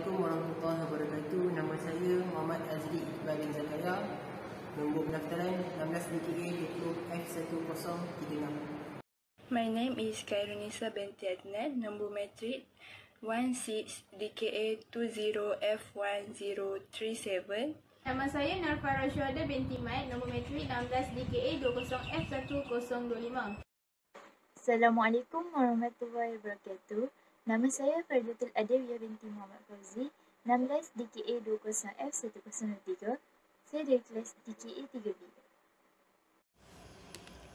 Assalamualaikum warahmatullahi wabarakatuh. Nama saya Muhammad Azri Iqbal bin Zakaria. Nombor pendaftaran 16 DKA 20F1036. My name is Khairunisa binti Adnan, nombor matrik 16 DKA 20F1037. Nama saya Narfa Rashwada binti Maid, nombor matrik 16 DKA 20F1025. Assalamualaikum warahmatullahi wabarakatuh. Nama saya Fardatul Adawiyah binti Muhammad Fauzi, 16 DKA 20F1003. Saya dari kelas DKA 3B.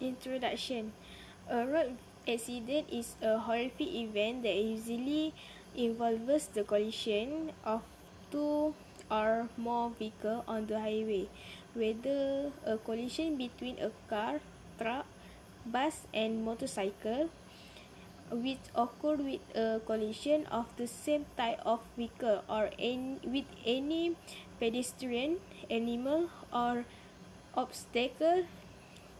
Introduction. A road accident is a horrific event that usually involves the collision of two or more vehicles on the highway, whether a collision between a car, truck, bus and motorcycle, which occur with a collision of the same type of vehicle or with any pedestrian, animal or obstacle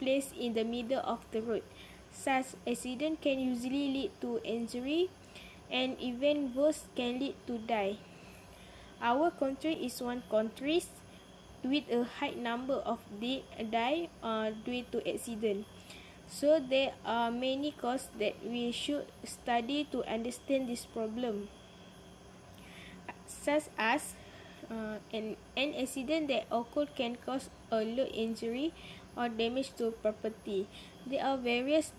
placed in the middle of the road. Such accident can usually lead to injury and even worse can lead to die. Our country is one country with a high number of die due to accident. So there are many causes that we should study to understand this problem, such as an accident that occurred can cause a load injury or damage to property. There are various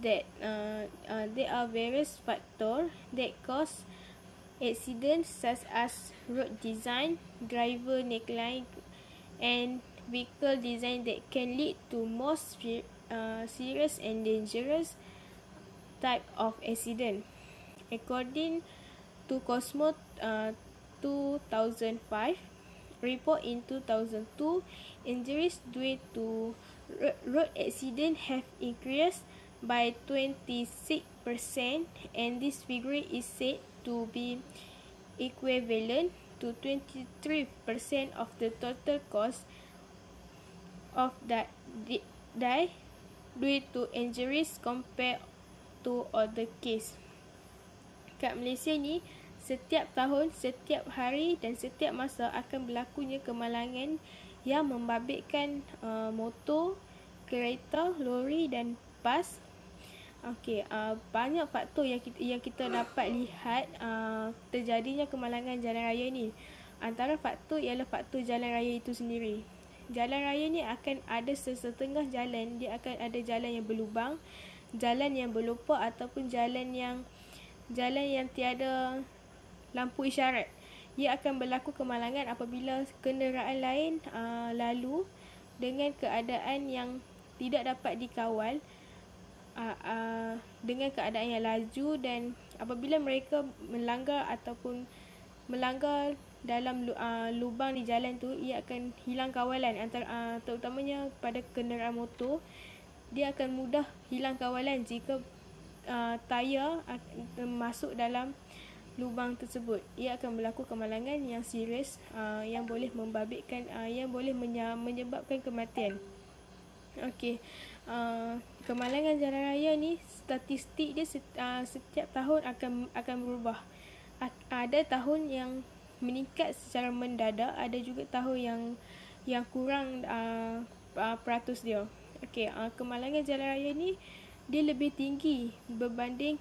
factors that cause accidents, such as road design, driver neglect, and vehicle design that can lead to more serious and dangerous type of accident. According to Cosmo 2005 report in 2002, injuries due to road accident have increased by 26%, and this figure is said to be equivalent to 23% of the total cost of die due to injuries compared to other case. Kat Malaysia ni, setiap tahun, setiap hari dan setiap masa akan berlakunya kemalangan yang membabitkan motor, kereta, lori dan bas. Banyak faktor yang kita dapat lihat terjadinya kemalangan jalan raya ni. Antara faktor ialah faktor jalan raya itu sendiri. Jalan raya ni akan ada setengah jalan, dia akan ada jalan yang berlubang, jalan yang berlumpur ataupun jalan yang tiada lampu isyarat. Ia akan berlaku kemalangan apabila kenderaan lain lalu dengan keadaan yang tidak dapat dikawal, dengan keadaan yang laju, dan apabila mereka melanggar dalam lubang di jalan tu, ia akan hilang kawalan terutamanya pada kenderaan motor. Dia akan mudah hilang kawalan jika tayar masuk dalam lubang tersebut. Ia akan berlaku kemalangan yang serius yang boleh menyebabkan kematian. Kemalangan jalan raya ni, statistik dia setiap tahun akan berubah. Ada tahun yang meningkat secara mendadak, ada juga tahun yang kurang peratus dia. Kemalangan jalan raya ni dia lebih tinggi berbanding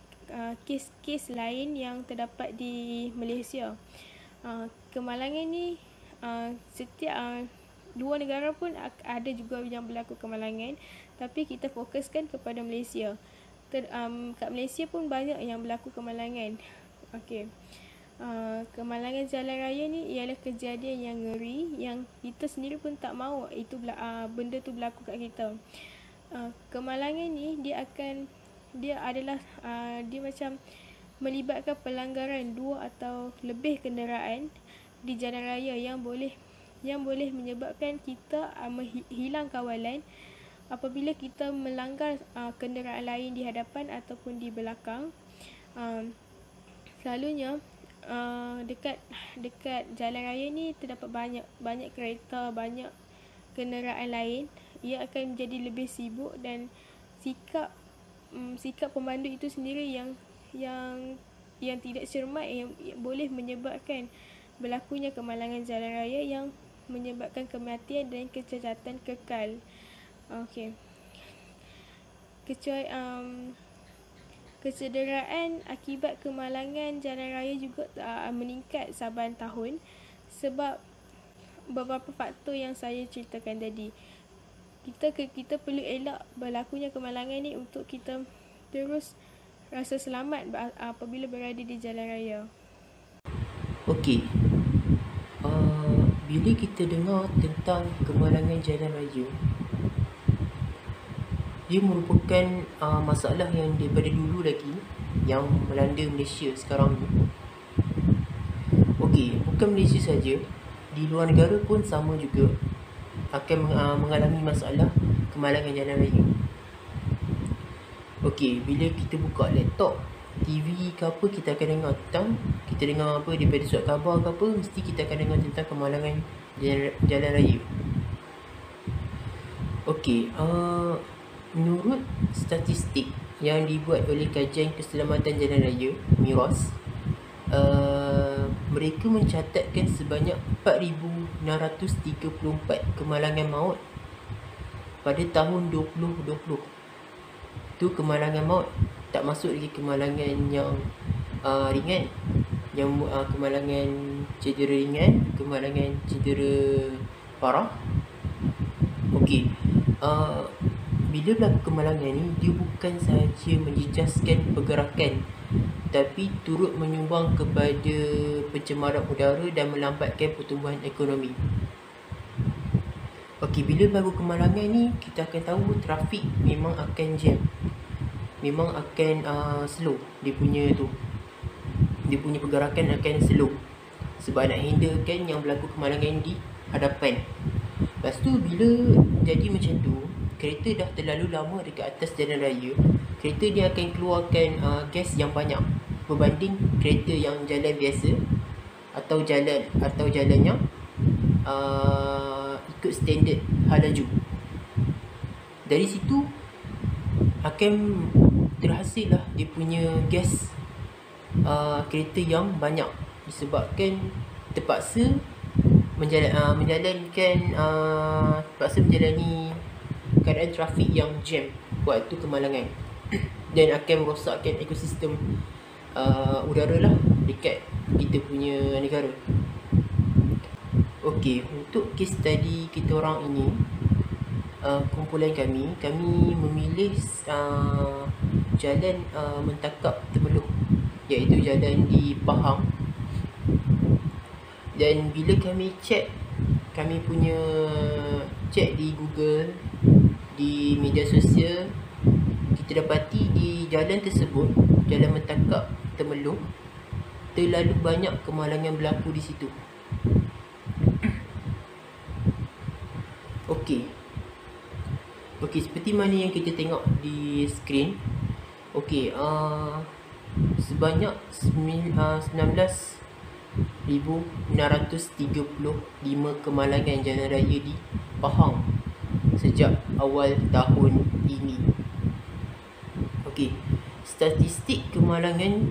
kes-kes lain yang terdapat di Malaysia. Kemalangan ni setiap dua negara pun ada juga yang berlaku kemalangan, tapi kita fokuskan kepada Malaysia. Kat Malaysia pun banyak yang berlaku kemalangan. Kemalangan jalan raya ni ialah kejadian yang ngeri yang kita sendiri pun tak mahu benda tu berlaku kat kita. Kemalangan ni dia macam melibatkan pelanggaran dua atau lebih kenderaan di jalan raya yang boleh menyebabkan kita hilang kawalan apabila kita melanggar kenderaan lain di hadapan ataupun di belakang. Selalunya dekat jalan raya ni terdapat banyak kereta, banyak kenderaan lain. Ia akan menjadi lebih sibuk, dan sikap pemandu itu sendiri yang tidak cermat yang boleh menyebabkan berlakunya kemalangan jalan raya yang menyebabkan kematian dan kecacatan kekal. Okey. Kecederaan akibat kemalangan jalan raya juga meningkat saban tahun sebab beberapa faktor yang saya ceritakan tadi. Kita perlu elak berlakunya kemalangan ni untuk kita terus rasa selamat apabila berada di jalan raya. Okey. Bila kita dengar tentang kemalangan jalan raya, dia merupakan masalah yang daripada dulu lagi yang melanda Malaysia sekarang ni. Okey, bukan Malaysia saja, di luar negara pun sama juga akan mengalami masalah kemalangan jalan raya. Okey, bila kita buka laptop, TV ke apa, kita akan dengar tentang, kita dengar apa daripada surat khabar ke apa, mesti kita akan dengar tentang kemalangan jalan raya. Okey, menurut statistik yang dibuat oleh Kajian Keselamatan Jalan Raya (MIRAS), mereka mencatatkan sebanyak 4,634 kemalangan maut pada tahun 2020. Itu kemalangan maut, tak masuk lagi kemalangan yang ringan, yang kemalangan cedera ringan, kemalangan cedera parah. Okey, bila berlaku kemalangan ni, dia bukan sahaja menjejaskan pergerakan, tapi turut menyumbang kepada pencemaran udara dan melambatkan pertumbuhan ekonomi. Okey, bila berlaku kemalangan ni, kita akan tahu trafik memang akan jam, memang akan slow. Dia punya pergerakan akan slow sebab nak handlekan yang berlaku kemalangan di hadapan. Lepas tu bila jadi macam tu, kereta dah terlalu lama dekat atas jalan raya, kereta dia akan keluarkan gas yang banyak berbanding kereta yang jalan biasa atau jalan yang ikut standard hal laju. Dari situ akan terhasillah dia punya gas kereta yang banyak disebabkan terpaksa menjalani keadaan trafik yang jam waktu kemalangan dan akan merosakkan ekosistem udara lah dekat kita punya negara. Okey, untuk kes study kita orang ini, kumpulan kami memilih jalan mentakap Temerloh, iaitu jalan di Pahang. Dan bila kami cek di Google, di media sosial, kita dapati di jalan tersebut, jalan mentakap Temerloh, terlalu banyak kemalangan berlaku di situ. Okey, seperti mana yang kita tengok di skrin. Okey, sebanyak 19,635 kemalangan jalan raya di Pahang sejak awal tahun ini. Okey, statistik kemalangan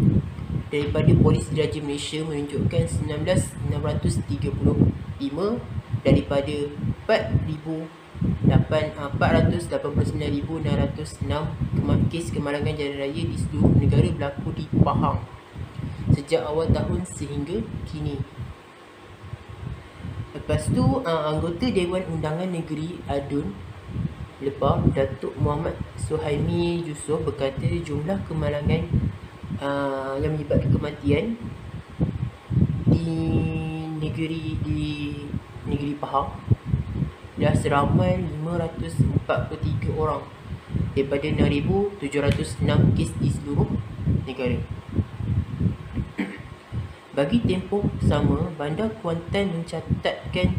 daripada Polis Diraja Malaysia menunjukkan 19,635 daripada 489,606 kes kemalangan jalan raya di seluruh negara berlaku di Pahang sejak awal tahun sehingga kini. Lepas tu, anggota Dewan Undangan Negeri Adun Lebah, Datuk Muhammad Suhaimi Yusof berkata jumlah kemalangan yang menyebabkan kematian di negeri Pahang dah seramai 543 orang daripada 6,706 kes di seluruh negara. Bagi tempoh sama, Bandar Kuantan mencatatkan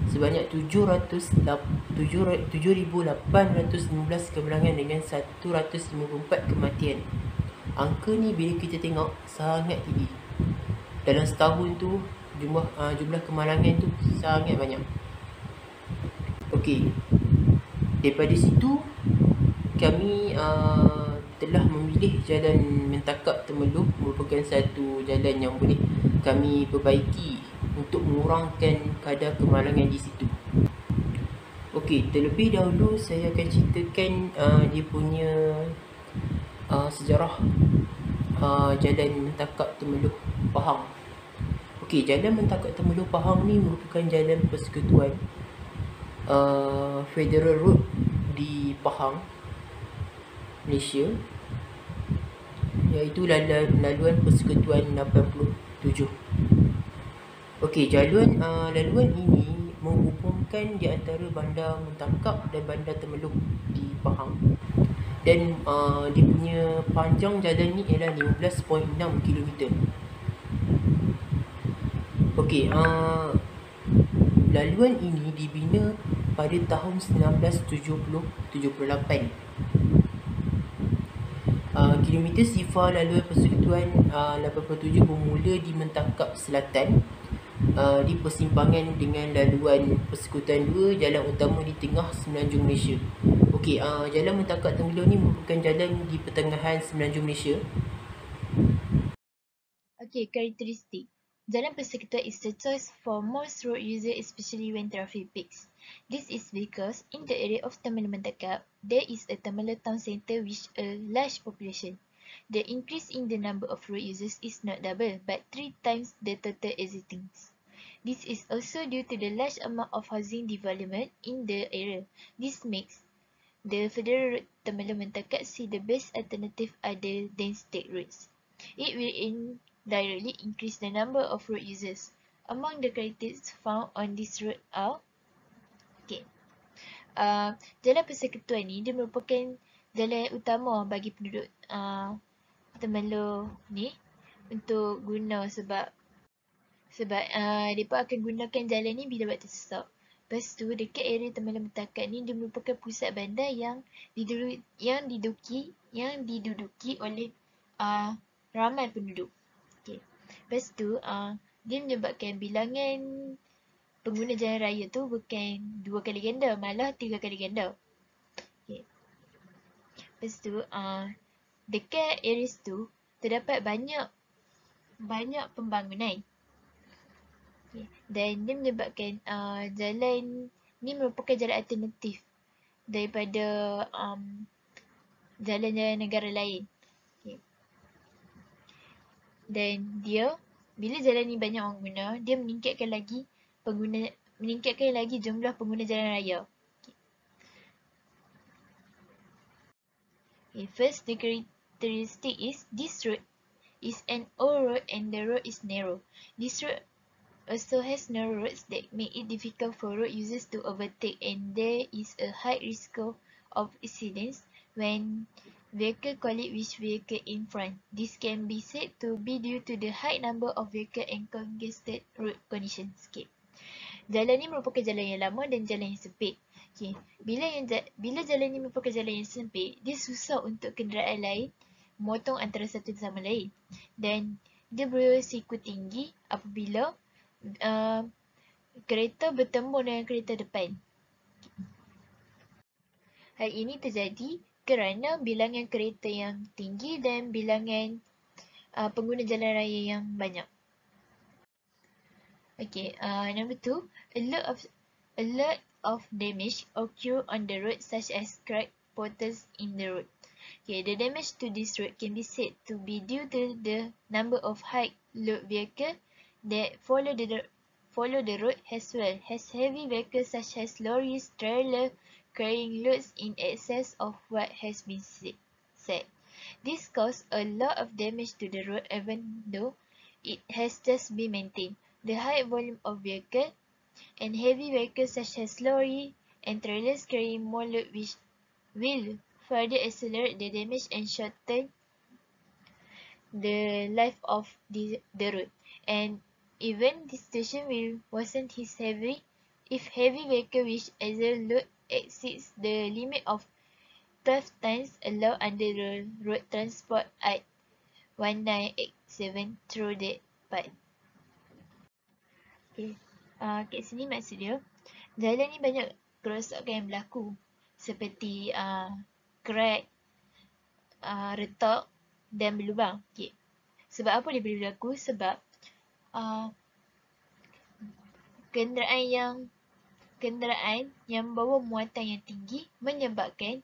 sebanyak 7,815 kemalangan dengan 154 kematian. Angka ni bila kita tengok sangat tinggi. Dalam setahun tu jumlah kemalangan tu sangat banyak. Okey, daripada situ kami telah memilih jalan mentakap Temerloh merupakan satu jalan yang boleh kami perbaiki untuk mengurangkan kadar kemalangan di situ. Okey, terlebih dahulu saya akan ceritakan dia punya sejarah Jalan Mentakat Temeloh Pahang. Okey, Jalan Mentakat Temeloh Pahang ni merupakan jalan persekutuan Federal Road di Pahang, Malaysia, iaitu laluan persekutuan 87. Okey, laluan ini menghubungkan di antara Bandar Mentakap dan Bandar Temeloh di Pahang. Dan dia punya panjang jalan ni ialah 15.6 km. Okey, laluan ini dibina pada tahun 1978. Kilometer sifar laluan persekutuan 87 bermula di Mentakap Selatan, di persimpangan dengan laluan persekutuan 2 jalan utama di tengah Semenanjung Malaysia. Okey, Jalan Mentakat Temeloh ni merupakan jalan di pertengahan Semenanjung Malaysia. Okay, karakteristik. Jalan persekutuan is the choice for most road users, especially when traffic peaks. This is because in the area of Temeloh Mentakap, there is a Temeloh town centre with a large population. The increase in the number of road users is not double, but 3 times the total existing. This is also due to the large amount of housing development in the area. This makes the Federal Road Temeloh Mentakap see the best alternative other than state roads. It will indirectly increase the number of road users. Among the characteristics found on this road are jalan persekutuan ni dia merupakan jalan utama bagi penduduk Temeloh ni untuk guna sebab mereka akan gunakan jalan ni bila buat tersesak. Lepas tu dekat area Temeloh Mentakap ni dia merupakan pusat bandar yang diduduki oleh ramai penduduk. Okay. Lepas tu dia menyebabkan bilangan pengguna jalan raya tu bukan 2 kali ganda, malah 3 kali ganda. Okay. Lepas tu dekat area tu terdapat banyak pembangunan. Okay. Dan dia menyebabkan jalan ni merupakan jalan alternatif daripada jalan-jalan negara lain. Okay. Dan bila jalan ni banyak orang guna, dia meningkatkan lagi jumlah pengguna jalan raya. Okay. First, the characteristic is this road is an old road and the road is narrow. This road also has narrow roads that make it difficult for road users to overtake, and there is a high risk of accidents when vehicle collide with vehicle in front. This can be said to be due to the high number of vehicle and congested road conditions. Okay. Jalan ni merupakan jalan yang lama dan jalan yang sempit. Okay. Bila jalan ni merupakan jalan yang sempit, dia susah untuk kenderaan lain memotong antara satu sama lain. Dan dia berisiko tinggi apabila kereta bertembur dengan kereta depan. Hal ini terjadi kerana bilangan kereta yang tinggi dan bilangan pengguna jalan raya yang banyak. Okay, number 2, a lot of damage occur on the road, such as cracked potholes in the road. Okay, the damage to this road can be said to be due to the number of high load vehicles that follow the road, as well as heavy vehicles such as lorries, trailers carrying loads in excess of what has been said. This caused a lot of damage to the road, even though it has just been maintained. The high volume of vehicles and heavy vehicles such as lorry and trailers carrying more load which will further accelerate the damage and shorten the life of the road. And even this situation will worsen if heavy vehicle which either load exceeds the limit of 12 tons allowed under the Road Transport Act 1987 through that part. Okay. Kat sini maksud dia, jalan ni banyak kerosakan yang berlaku seperti crack, retak dan berlubang. Okay. Sebab apa dia boleh berlaku? Sebab kenderaan yang membawa muatan yang tinggi menyebabkan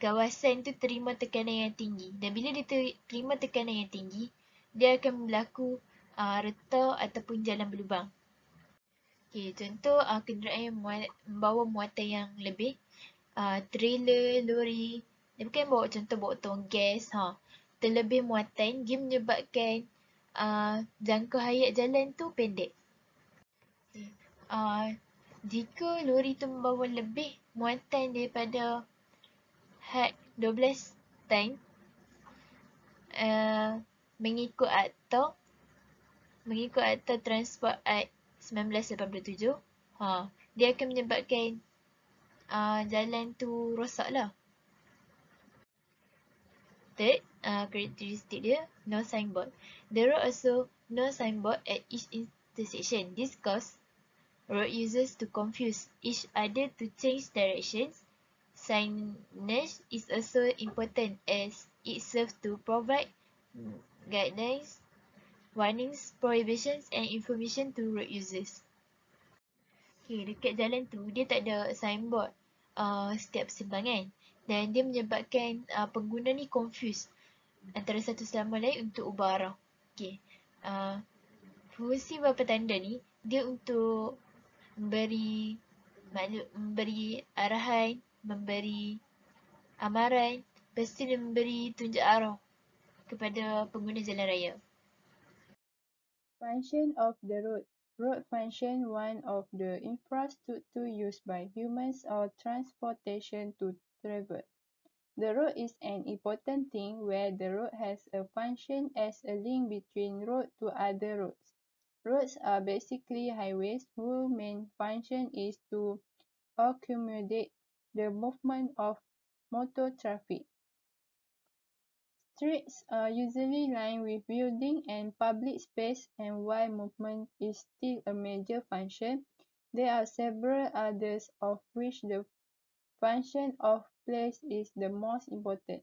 kawasan tu terima tekanan yang tinggi. Dan bila dia terima tekanan yang tinggi, dia akan berlaku retak ataupun jalan berlubang. Okay, contoh kenderaan yang membawa muatan yang lebih, trailer, lori. Dia bukan bawa tong gas. Terlebih muatan, dia menyebabkan jangka hayat jalan tu pendek. Okay. Jika lori tu membawa lebih muatan daripada had 12 tan, mengikut Akta Transport Act 1987, dia akan menyebabkan jalan tu rosak lah. Third, karakteristik dia, no signboard. There are also no signboard at each intersection. This causes road users to confuse each other to change directions. Signage is also important as it serves to provide guidelines, warnings, prohibitions and information to road users. Okay, dekat jalan tu dia tak ada signboard setiap persimpangan dan dia menyebabkan pengguna ni confuse antara satu sama lain untuk ubah arah. Okay. Fungsi beberapa tanda ni dia untuk memberi arahan, memberi amaran, lepas tu dia memberi tunjuk arah kepada pengguna jalan raya. Function of the road. Road function one of the infrastructure used by humans or transportation to travel. The road is an important thing where the road has a function as a link between road to other roads. Roads are basically highways whose main function is to accommodate the movement of motor traffic. Streets are usually lined with buildings and public space, and while movement is still a major function, there are several others of which the function of place is the most important.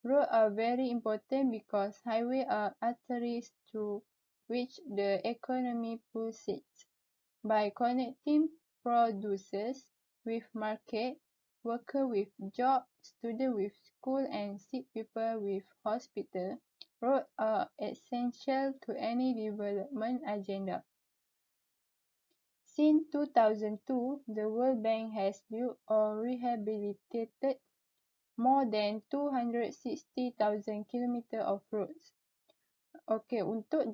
Roads are very important because highways are arteries through which the economy pulsates. By connecting producers with market, workers with jobs, students with school and sick people with hospital, roads are essential to any development agenda. Since 2002, the World Bank has built or rehabilitated more than 260,000 kilometers of roads. Okey, untuk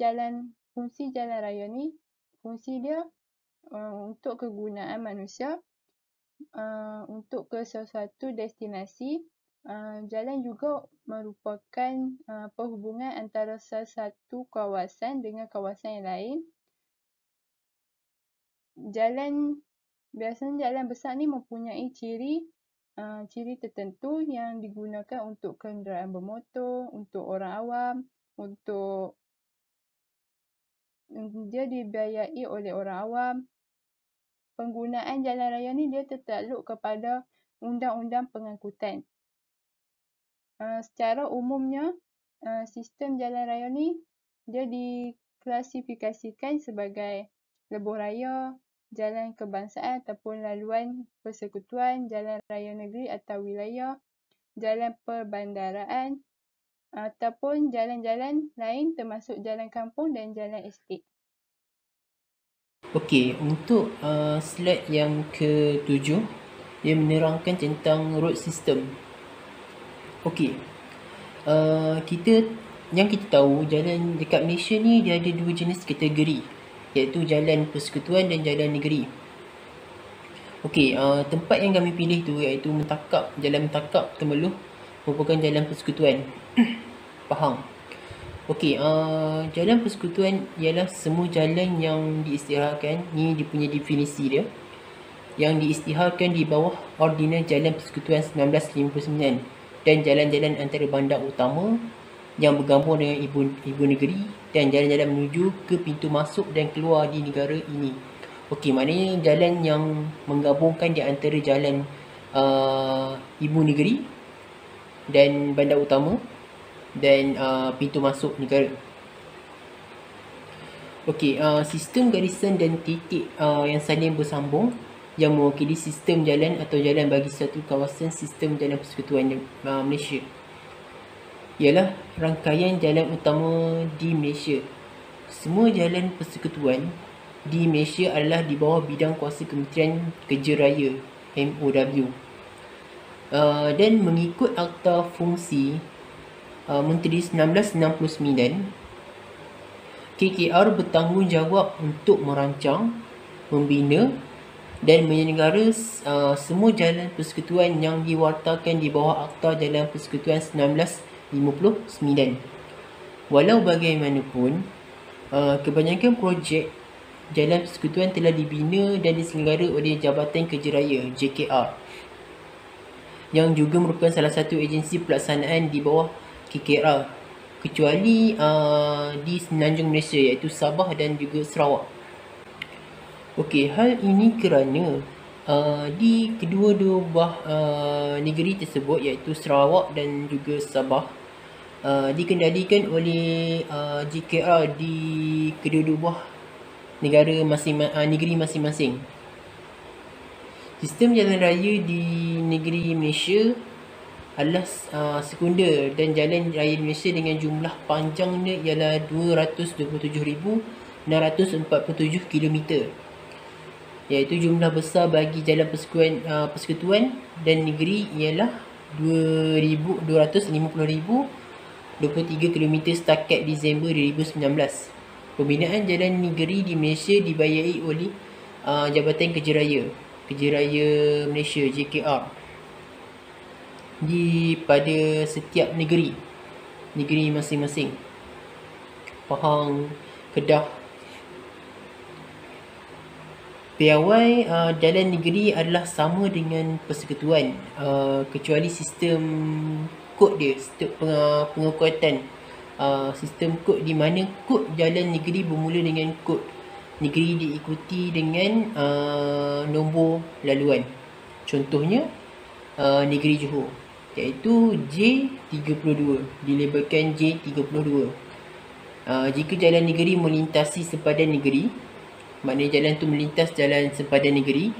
fungsi jalan raya ni, fungsi dia untuk kegunaan manusia, untuk ke sesuatu destinasi. Jalan juga merupakan perhubungan antara satu kawasan dengan kawasan yang lain. Biasanya jalan besar ni mempunyai ciri tertentu yang digunakan untuk kenderaan bermotor, untuk orang awam, dia dibiayai oleh orang awam. Penggunaan jalan raya ni dia tertakluk kepada undang-undang pengangkutan. Secara umumnya, sistem jalan raya ni dia diklasifikasikan sebagai lebuh raya, jalan kebangsaan ataupun laluan persekutuan, jalan raya negeri atau wilayah, jalan perbandaraan ataupun jalan-jalan lain termasuk jalan kampung dan jalan estate. Okey, untuk slide yang ke-7, dia menerangkan tentang road system. Okey, kita tahu jalan dekat Malaysia ni dia ada dua jenis kategori, iaitu jalan persekutuan dan jalan negeri. Okey, tempat yang kami pilih tu iaitu jalan Mentakap Temeloh merupakan jalan persekutuan. Faham? Okey, jalan persekutuan ialah semua jalan yang diisytiharkan, ni dia punya definisi dia, yang diisytiharkan di bawah Ordinans Jalan Persekutuan 1959 dan jalan-jalan antara bandar utama yang bergabung dengan ibu negeri dan jalan-jalan menuju ke pintu masuk dan keluar di negara ini. Okey, maknanya jalan yang menggabungkan di antara jalan ibu negeri dan bandar utama dan pintu masuk negara. Okey, sistem garisan dan titik yang saling bersambung yang mewakili sistem jalan atau jalan bagi satu kawasan sistem jalan persekutuan Malaysia ialah rangkaian jalan utama di Malaysia. Semua jalan persekutuan di Malaysia adalah di bawah bidang kuasa Kementerian Kerja Raya MOW dan mengikut Akta Fungsi Menteri 1969, KKR bertanggungjawab untuk merancang, membina dan menyelenggara semua jalan persekutuan yang diwartakan di bawah Akta Jalan Persekutuan 1959. Walau bagaimanapun, kebanyakan projek jalan persekutuan telah dibina dan diselenggara oleh Jabatan Kerja Raya JKR yang juga merupakan salah satu agensi pelaksanaan di bawah KKR, kecuali di Semenanjung Malaysia iaitu Sabah dan juga Sarawak. Okey, hal ini kerana di kedua-dua buah negeri tersebut iaitu Sarawak dan juga Sabah dikendalikan oleh JKR di kedua-dua buah negeri masing-masing. Sistem jalan raya di negeri Malaysia adalah sekunder dan jalan raya Malaysia dengan jumlah panjangnya ialah 227,647 km, iaitu jumlah besar bagi jalan persekutuan dan negeri ialah 2,250,023 km setakat Disember 2019. Pembinaan jalan negeri di Malaysia dibiayai oleh Jabatan Kerja Raya Malaysia JKR pada setiap negeri masing-masing. Pahang, Kedah. Piawai jalan negeri adalah sama dengan persekutuan, kecuali sistem kod dia, sistem pengekuatan sistem kod di mana kod jalan negeri bermula dengan kod negeri diikuti dengan nombor laluan. Contohnya negeri Johor iaitu J32 dilabelkan J32. Jika jalan negeri melintasi sempadan negeri, maknanya jalan tu melintas jalan sempadan negeri,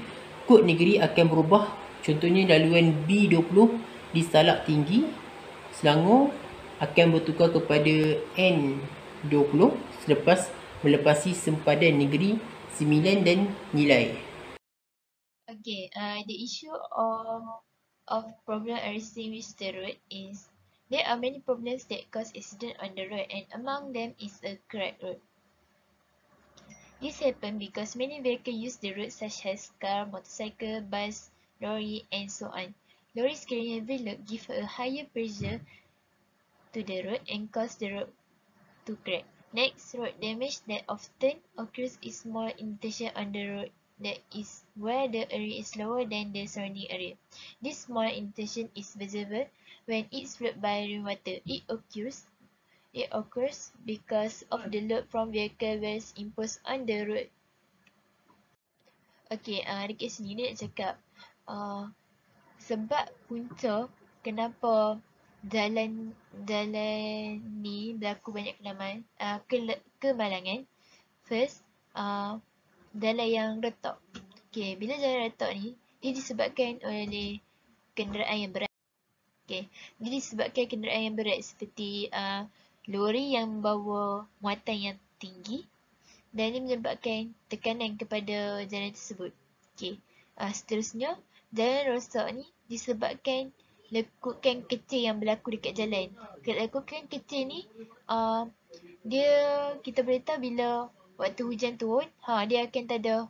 kod negeri akan berubah. Contohnya laluan B20 di Salak Tinggi, Selangor akan bertukar kepada N20 selepas melepasi sempadan negeri Sembilan dan Nilai. Okay, the issue of problem arising with the road is there are many problems that cause accident on the road, and among them is a cracked road. This happens because many vehicles use the road such as car, motorcycle, bus, lorry, and so on. Lorries carrying heavy load give a higher pressure to the road and cause the road to crack. Next, road damage that often occurs is small indentation on the road that is where the area is lower than the surrounding area. This small indentation is visible when it's flooded by rainwater. It occurs because of the load from vehicle was imposed on the road. Okay, dekat sini dia nak cakap sebab punca kenapa jalan ni berlaku banyak kemalangan. First, jalan yang retak. Okay, bila jalan retak ni, dia disebabkan oleh kenderaan yang berat. Okay, dia disebabkan kenderaan yang berat seperti lori yang membawa muatan yang tinggi dan ini menyebabkan tekanan kepada jalan tersebut. Okay, seterusnya, jalan rosak ni disebabkan lekukan kecil yang berlaku dekat jalan. Lekukan kecil ni kita boleh tahu bila waktu hujan turun, dia akan tak ada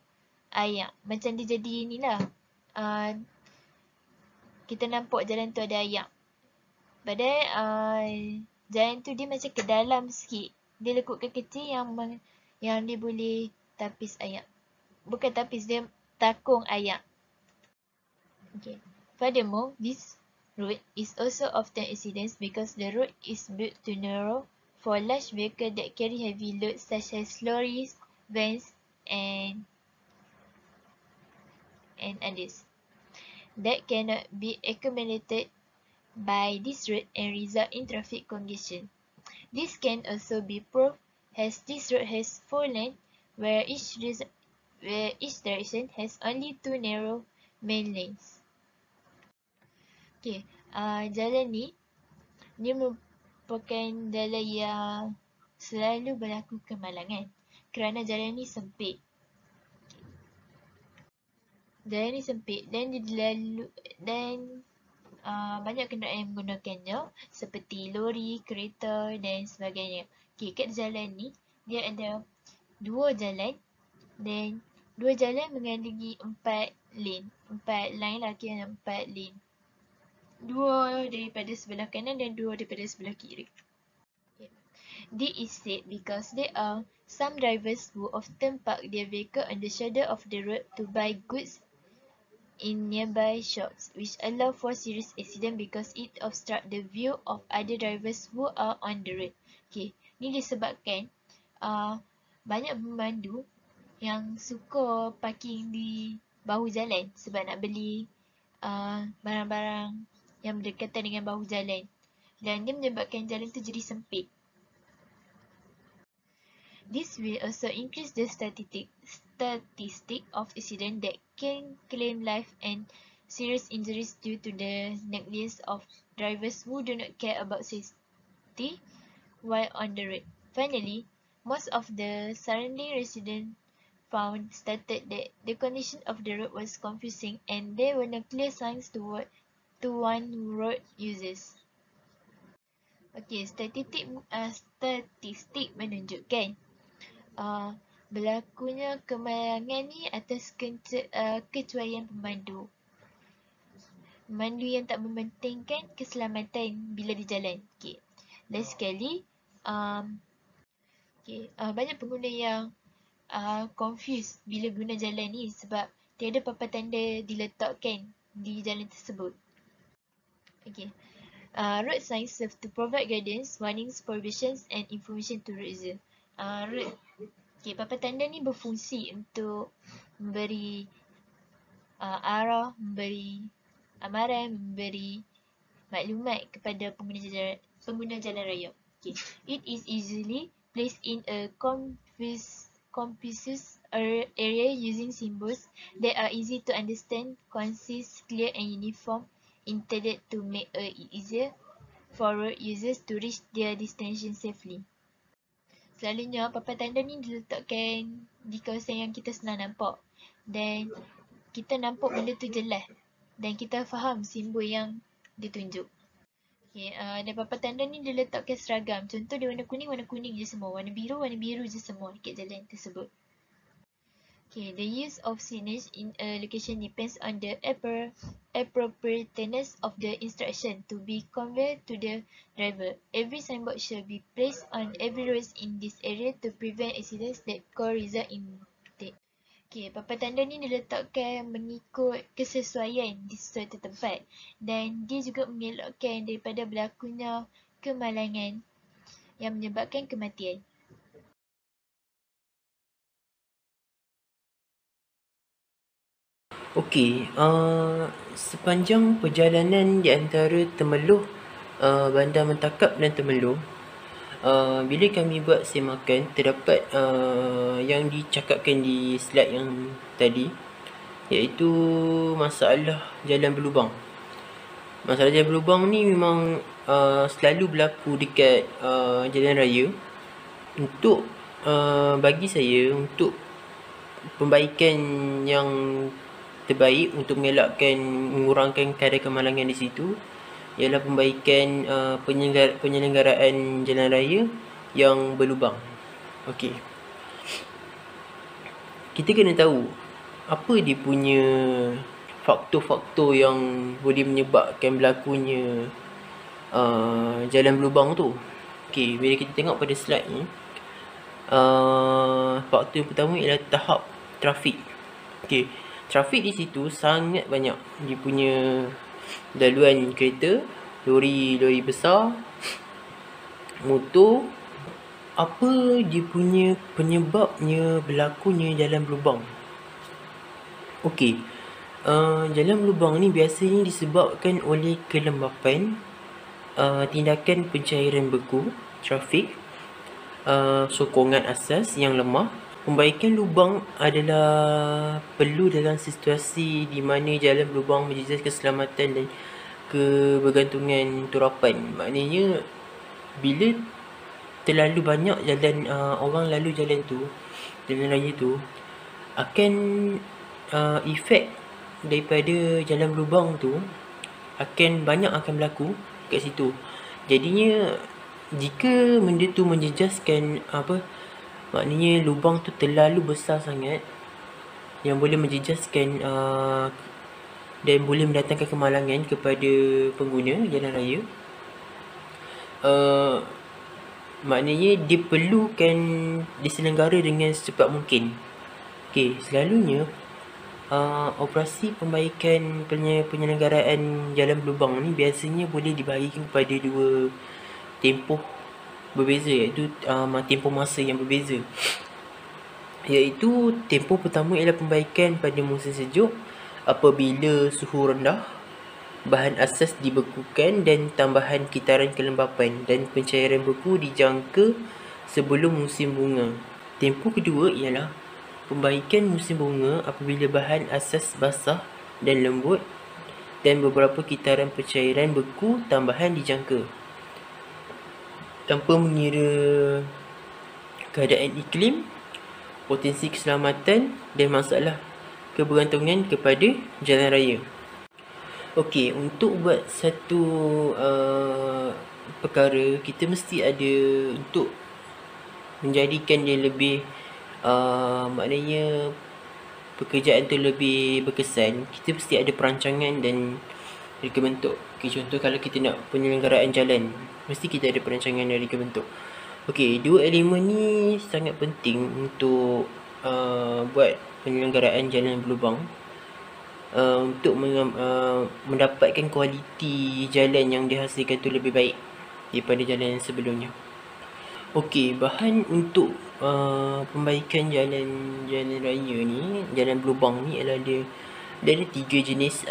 air. Macam dia jadi ni lah. Kita nampak jalan tu ada air. Padahal jalan tu dia macam ke dalam sikit. Dia lekukan kecil yang dia boleh tapis air. Bukan tapis, dia takung air. Okay. Furthermore, this road is also often accidents because the road is built too narrow for large vehicles that carry heavy loads such as lorries, vans, and others that cannot be accommodated by this road and result in traffic congestion. This can also be proved as this road has 4 lanes, where each direction has only 2 narrow main lanes. Okay, jalan ni merupakan jalan yang selalu berlaku kemalangan kerana jalan ni sempit. Jalan ni sempit dan banyak kenderaan yang menggunakannya seperti lori, kereta dan sebagainya. Okay, kat jalan ni dia ada 2 jalan dan 2 jalan mengandungi 4 lane. 4 line lah, kira 4 lane. 2 daripada sebelah kanan dan 2 daripada sebelah kiri. Okay. This is said because there are some drivers who often park their vehicle on the shoulder of the road to buy goods in nearby shops, which allow for serious accident because it obstruct the view of other drivers who are on the road. Okay, ni disebabkan banyak pemandu yang suka parking di bahu jalan sebab nak beli barang-barang yang berdekatan dengan bahu jalan, dan dia menyebabkan jalan tu jadi sempit. This will also increase the statistic of accident that can claim life and serious injuries due to the negligence of drivers who do not care about safety while on the road. Finally, most of the surrounding residents found stated that the condition of the road was confusing and there were no clear signs to warn road users. Okay, statistik menunjukkan berlakunya kemalangan ni atas kecuaian pemandu. Pemandu yang tak mementingkan keselamatan bila di jalan. Okay. Dan sekali, banyak pengguna yang confused bila guna jalan ni sebab tiada papan tanda diletakkan di jalan tersebut. Okay. Road signs serve to provide guidance, warnings, prohibitions and information to road user. Papan tanda ni berfungsi untuk memberi arah, memberi amaran, memberi maklumat kepada pengguna jalan raya. Okay. It is easily placed in a conspicuous area using symbols that are easy to understand, concise, clear and uniform, intended to make it easier for road users to reach their destination safely. Selalunya papan tanda ni diletakkan di kawasan yang kita senang nampak dan kita nampak benda tu jelas dan kita faham simbol yang ditunjuk. Okay, dan papan tanda ni diletakkan seragam. Contoh dia warna kuning je semua. Warna biru je semua dekat jalan tersebut. Okay, the use of signage in a location depends on the appropriateness of the instruction to be conveyed to the driver. Every signboard should be placed on every road in this area to prevent accidents that could result in death. Okay, papan tanda ni diletakkan mengikut kesesuaian di sesuatu tempat dan dia juga mengelakkan daripada berlakunya kemalangan yang menyebabkan kematian. Okey, sepanjang perjalanan di antara Temerloh, Bandar Mentakap dan Temerloh, bila kami buat semakan, terdapat yang dicakapkan di slide yang tadi, iaitu masalah jalan berlubang. Masalah jalan berlubang ni memang selalu berlaku dekat jalan raya. Untuk bagi saya, untuk pembaikan yang terbaik untuk mengurangkan kadar kemalangan di situ ialah pembaikan penyelenggaraan jalan raya yang berlubang. Okey. Kita kena tahu apa dia punya faktor-faktor yang boleh menyebabkan berlakunya jalan berlubang tu. Okey, bila kita tengok pada slide ni, faktor yang pertama ialah tahap trafik. Okey, trafik di situ sangat banyak. Dia punya laluan kereta, lori besar, motor. Apa dia punya penyebabnya berlakunya jalan berlubang? Okey, jalan berlubang ni biasanya disebabkan oleh kelembapan tindakan pencairan beku, trafik, sokongan asas yang lemah. Pembaikan lubang adalah perlu dalam situasi di mana jalan berlubang menjejas keselamatan dan kebergantungan turapan. Maknanya bila terlalu banyak jalan orang lalu jalan raya tu, akan efek daripada jalan berlubang tu akan berlaku kat situ. Jadinya jika benda tu menjejaskan maknanya lubang tu terlalu besar sangat yang boleh menjejaskan dan boleh mendatangkan kemalangan kepada pengguna jalan raya, maknanya dia perlukan diselenggara dengan secepat mungkin. Selalunya operasi pembaikan penyelenggaraan jalan berlubang ni biasanya boleh dibahagikan kepada dua tempoh berbeza, iaitu tempoh masa yang berbeza. Iaitu tempoh pertama ialah pembaikan pada musim sejuk apabila suhu rendah, bahan asas dibekukan dan tambahan kitaran kelembapan dan pencairan beku dijangka sebelum musim bunga. Tempoh kedua ialah pembaikan musim bunga apabila bahan asas basah dan lembut dan beberapa kitaran pencairan beku tambahan dijangka. Tanpa mengira keadaan iklim, potensi keselamatan dan masalah kebergantungan kepada jalan raya. Untuk buat satu perkara, kita mesti ada untuk menjadikan dia lebih maknanya pekerjaan tu lebih berkesan, kita mesti ada perancangan dan reka bentuk. Contoh kalau kita nak penyelenggaraan jalan, mesti kita ada perancangan dan reka bentuk. Dua elemen ni sangat penting untuk buat penyelenggaraan jalan berlubang, untuk mendapatkan kualiti jalan yang dihasilkan tu lebih baik daripada jalan yang sebelumnya. Bahan untuk pembaikan jalan raya ni, jalan berlubang ni adalah dia ada 3 jenis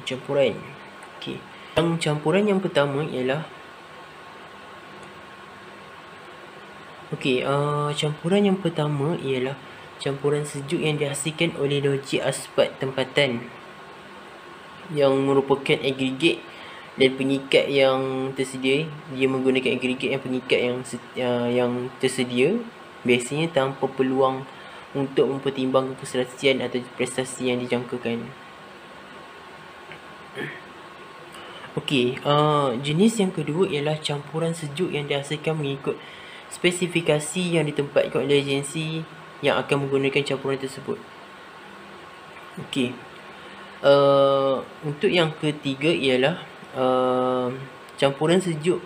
campuran. Yang campuran yang pertama ialah campuran sejuk yang dihasilkan oleh loji aspat tempatan yang merupakan agregat dan pengikat yang tersedia. Dia menggunakan agregat yang pengikat yang tersedia, biasanya tanpa peluang untuk mempertimbangkan keselesian atau prestasi yang dijangkakan. Jenis yang kedua ialah campuran sejuk yang dihasilkan mengikut spesifikasi yang ditempatkan oleh agensi yang akan menggunakan campuran tersebut. Untuk yang ketiga ialah campuran sejuk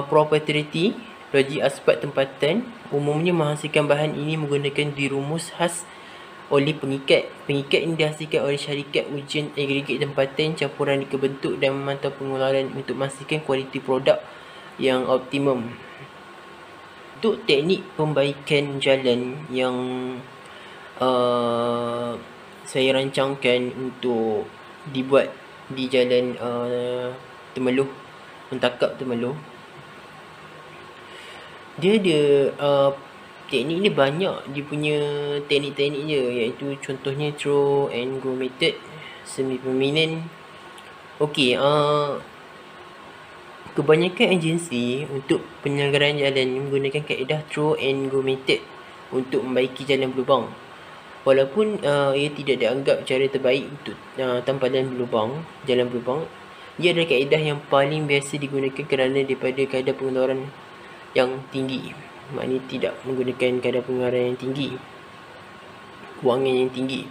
proprietary loji aspat tempatan umumnya menghasilkan bahan ini menggunakan dirumus khas oleh pengikat. Pengikat ini dihasilkan oleh syarikat ujian agregat tempatan campuran dikebentuk dan memantau pengeluaran untuk memastikan kualiti produk yang optimum. Untuk teknik pembaikan jalan yang saya rancangkan untuk dibuat di jalan Temeloh, Mentakap Temeloh, dia ada teknik ni banyak dia punya teknik-teknik dia, iaitu contohnya throw and go method, semi permanent. Kebanyakan agensi untuk penyelenggaraan jalan menggunakan kaedah throw and go method untuk membaiki jalan berlubang. Walaupun ia tidak dianggap cara terbaik untuk tampalan jalan berlubang, ia adalah kaedah yang paling biasa digunakan kerana daripada kadar pengeluaran yang tinggi. Maknanya tidak menggunakan kadar pengeluaran yang tinggi, kewangan yang tinggi.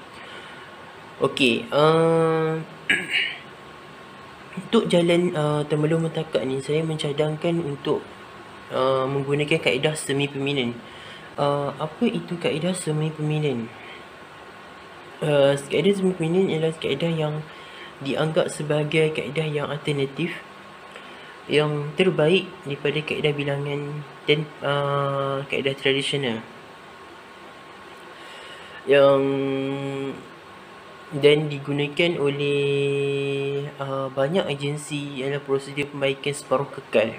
Untuk jalan Temeloh Mentakap ni, saya mencadangkan untuk menggunakan kaedah semi permanent. Apa itu kaedah semi permanent? Kaedah semi permanent ialah kaedah yang dianggap sebagai kaedah yang alternatif, yang terbaik daripada kaedah bilangan dan kaedah tradisional, dan digunakan oleh banyak agensi ialah prosedur pembaikan separuh kekal.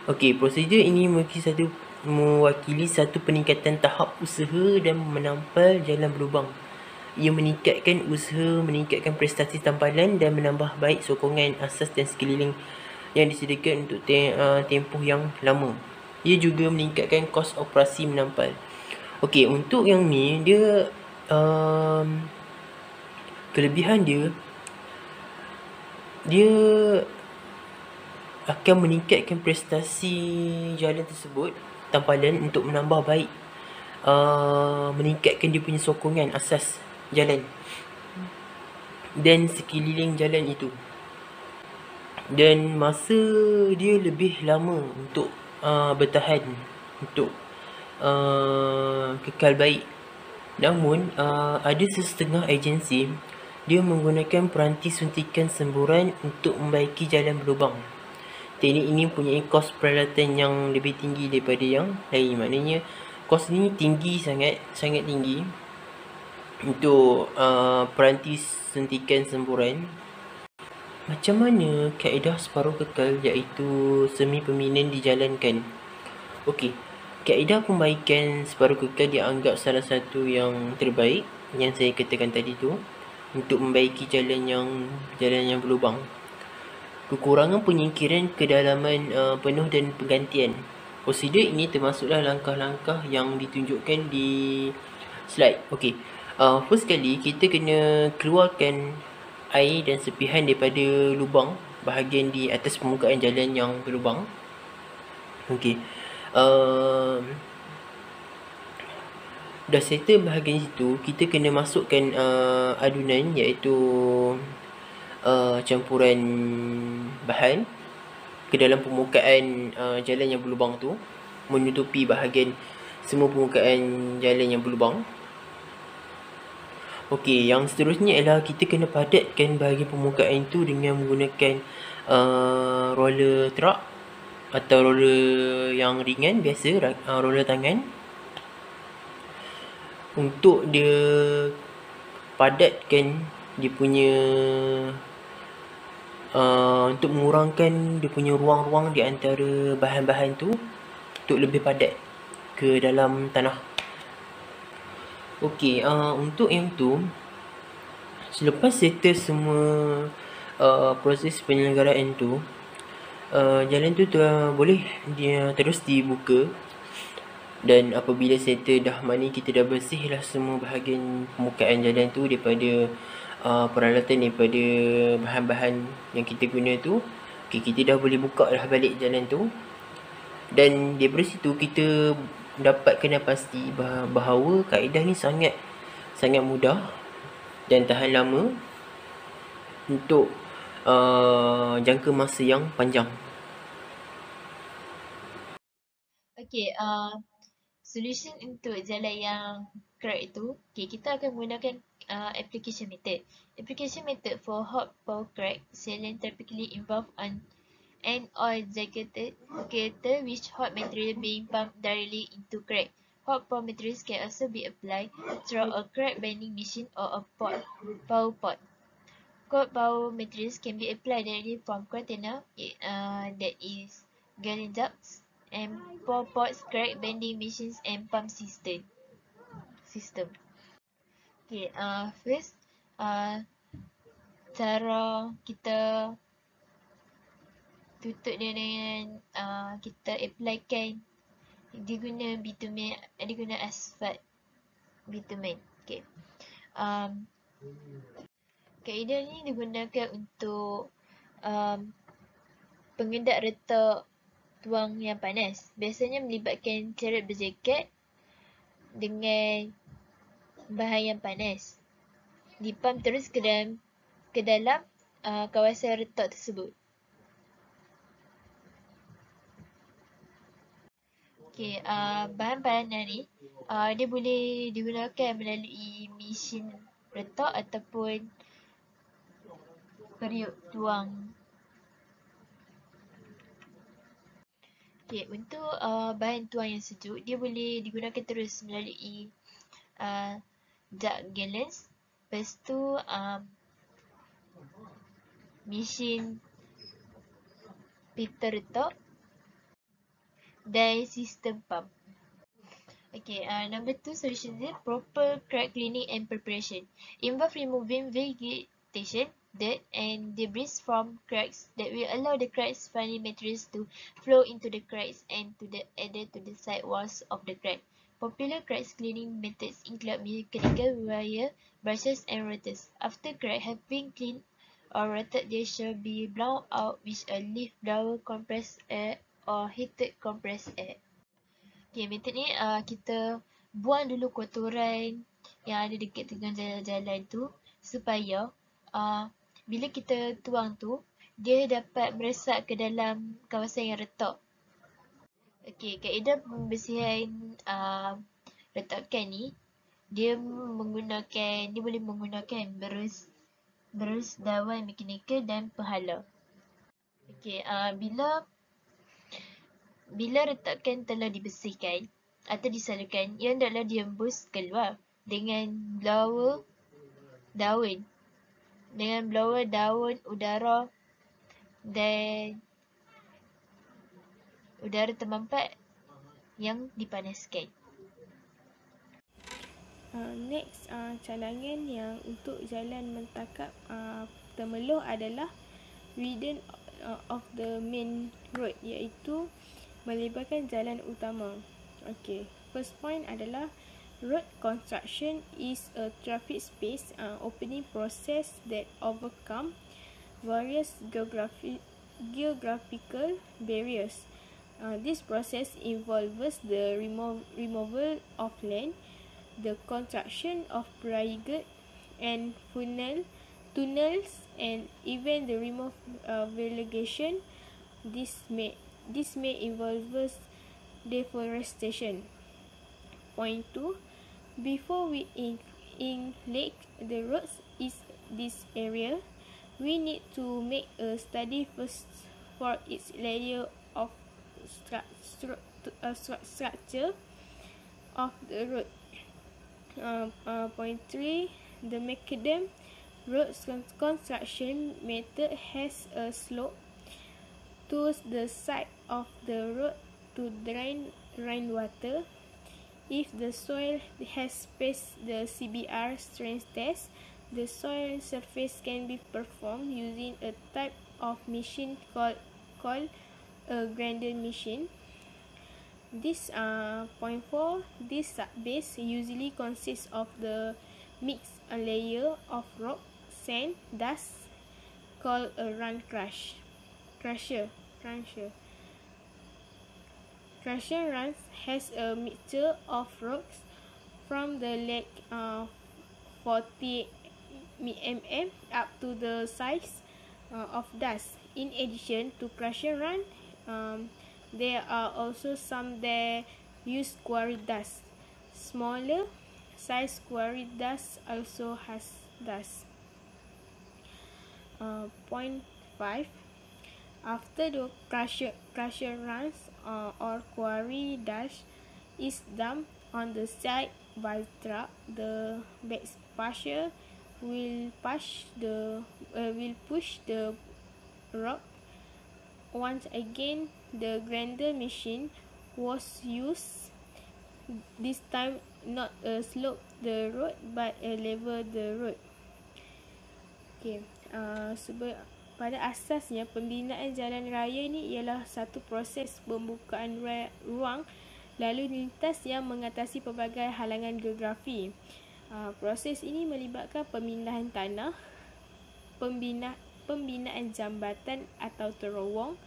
Okey, prosedur ini mewakili satu peningkatan tahap usaha dan menampal jalan berlubang. Ia meningkatkan usaha, meningkatkan prestasi tampalan dan menambah baik sokongan asas dan sekeliling yang disediakan untuk tempoh yang lama. Ia juga meningkatkan kos operasi menampal. Okey, untuk yang ni dia kelebihan dia akan meningkatkan prestasi jalan tersebut, tampalan untuk menambah baik, meningkatkan dia punya sokongan asas jalan dan sekeliling jalan itu, dan masa dia lebih lama untuk bertahan, untuk kekal baik. Namun ada sesetengah agensi dia menggunakan peranti suntikan semburan untuk membaiki jalan berlubang. Teknik ini mempunyai kos peralatan yang lebih tinggi daripada yang lain. Maknanya kos ni tinggi, sangat tinggi untuk peranti suntikan semburan. Macam mana kaedah separuh kekal iaitu semi permanen dijalankan? Okey, kaedah pembaikan separuh kekal dianggap salah satu yang terbaik yang saya katakan tadi tu untuk membaiki jalan yang berlubang. Kekurangan penyingkiran kedalaman penuh dan penggantian. Prosedur ini termasuklah langkah-langkah yang ditunjukkan di slide. Okey. First kali kita kena keluarkan air dan sepihan daripada lubang bahagian di atas permukaan jalan yang berlubang. Okey. Dah settle bahagian situ, kita kena masukkan adunan iaitu campuran bahan ke dalam permukaan jalan yang berlubang tu, menutupi bahagian semua permukaan jalan yang berlubang. Okey, yang seterusnya ialah kita kena padatkan bahagian permukaan itu dengan menggunakan roller truck atau roller yang ringan biasa, roller tangan, untuk dia padatkan dia punya untuk mengurangkan dia punya ruang-ruang di antara bahan-bahan tu untuk lebih padat ke dalam tanah. Okey, untuk yang tu, selepas settle semua proses penyelenggaraan tu, jalan tu boleh dia terus dibuka, dan apabila settle dah, maknanya kita dah bersih lah semua bahagian permukaan jalan tu daripada peralatan, daripada bahan-bahan yang kita guna tu. Okay, kita dah boleh buka lah balik jalan tu, dan daripada situ kita dapat kena pasti bahawa kaedah ni sangat mudah dan tahan lama untuk jangka masa yang panjang. Okay, solution untuk jalan yang crack itu, okay, kita akan menggunakan application method. Application method for hot power crack sealant typically involve an oil-jacketed which hot material being pumped directly into crack. Hot power materials can also be applied through a crack bending machine or a power pot. Cold power materials can be applied directly from container that is galleon ducts and pour pots, crack bending machines and pump system. Okay, first cara kita tutup dia dengan kita applykan, dia guna bitumen, dia guna asfalt bitumen. Okay. Kaedah ni digunakan untuk pengendap retak tuang yang panas. Biasanya melibatkan carrot berjaket dengan bahan yang panas. Dipam terus ke dalam kawasan retak tersebut. Okay, bahan-bahan ni dia boleh digunakan melalui mesin retak ataupun periuk tuang. Okay, untuk bahan tuang yang sejuk, dia boleh digunakan terus melalui duct galleons. Lepas tu mesin pita retak. dan sistem pump. Okay, number 2 solution dia proper crack cleaning and preparation. Involve removing vegetation, dirt and debris from cracks that will allow the cracks funny materials to flow into the cracks and to the added to the side walls of the crack. Popular crack cleaning methods include mechanical wire, brushes and rotors. After crack have been cleaned or roted, they shall be blown out with a leaf blower, compressed air or heated compressed air. Okay, metod ni kita buang dulu kotoran yang ada dekat tengah jalan-jalan tu supaya bila kita tuang tu dia dapat meresap ke dalam kawasan yang retak. Okay, kaedah pembersihan retakan ni dia boleh menggunakan berus, dawan mekanikal dan penghala. Okay, bila retakan telah dibersihkan atau disalurkan, ia hendaklah dihembus keluar dengan blower daun. Udara dan udara termampat yang dipanaskan. Next, cadangan yang untuk jalan mentakap Temerloh adalah widen of the main road, iaitu melebarkan jalan utama. Okay, first point adalah road construction is a traffic space opening process that overcome various geographical barriers. This process involves the removal of land, the construction of bridges and tunnels, and even the removal of vegetation. This may involve deforestation. Point 2. Before we inlake the roads in this area, we need to make a study first for its layer of structure of the road. Point 3. The macadam road construction method has a slope to the side of the road to drain rainwater. If the soil has passed the CBR strength test, the soil surface can be performed using a type of machine called a grinder machine. This point 4. This subbase usually consists of the mixed layer of rock, sand, dust called a run crusher. Crusher runs has a mixture of rocks from the lake 40 mm up to the size of dust. In addition to crusher run, there are also some that use quarry dust. Smaller size quarry dust also has dust. Point 5. After the crusher runs or quarry dust is dumped on the side by truck, the backpusher will push the rock. Once again, the grinder machine was used. This time not a slope the road but a level the road. Okay, pada asasnya pembinaan jalan raya ni ialah satu proses pembukaan ruang lalu lintas yang mengatasi pelbagai halangan geografi. Proses ini melibatkan pemindahan tanah, pembinaan jambatan atau terowong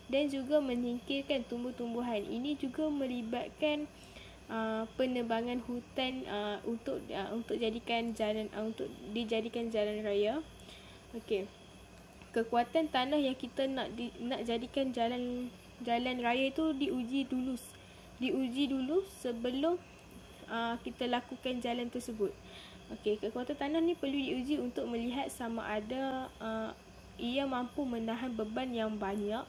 dan juga menyingkirkan tumbuh-tumbuhan. Ini juga melibatkan penebangan hutan untuk dijadikan jalan raya. Okey. Kekuatan tanah yang kita nak jadikan jalan raya itu diuji dulu sebelum kita lakukan jalan tersebut. Okey, kekuatan tanah ni perlu diuji untuk melihat sama ada ia mampu menahan beban yang banyak